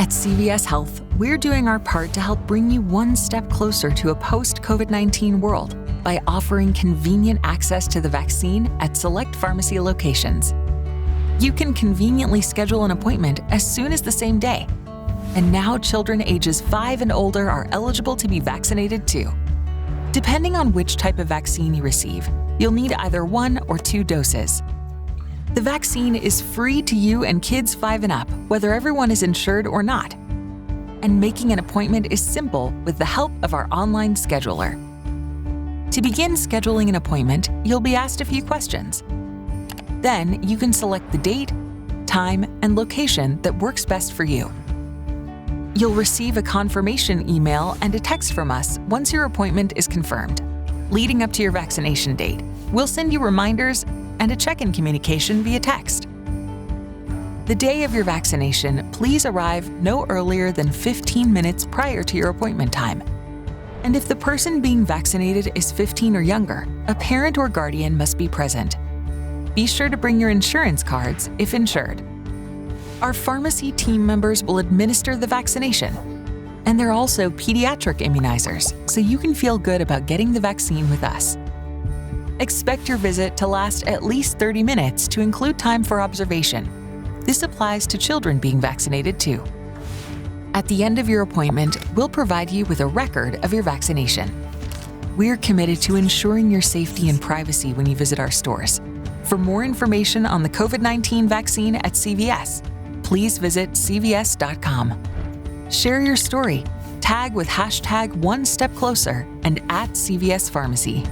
At CVS Health, we're doing our part to help bring you one step closer to a post-COVID-19 world by offering convenient access to the vaccine at select pharmacy locations. You can conveniently schedule an appointment as soon as the same day. And now children ages 5 and older are eligible to be vaccinated too. Depending on which type of vaccine you receive, you'll need either 1 or 2 doses. The vaccine is free to you and kids 5 and up, whether everyone is insured or not. And making an appointment is simple with the help of our online scheduler. To begin scheduling an appointment, you'll be asked a few questions. Then you can select the date, time, and location that works best for you. You'll receive a confirmation email and a text from us once your appointment is confirmed. Leading up to your vaccination date, we'll send you reminders and a check-in communication via text. The day of your vaccination, please arrive no earlier than 15 minutes prior to your appointment time. And if the person being vaccinated is 15 or younger, a parent or guardian must be present. Be sure to bring your insurance cards if insured. Our pharmacy team members will administer the vaccination. And they're also pediatric immunizers, so you can feel good about getting the vaccine with us. Expect your visit to last at least 30 minutes to include time for observation. This applies to children being vaccinated too. At the end of your appointment, we'll provide you with a record of your vaccination. We're committed to ensuring your safety and privacy when you visit our stores. For more information on the COVID-19 vaccine at CVS, please visit cvs.com. Share your story, tag with #OneStepCloser and @CVS Pharmacy.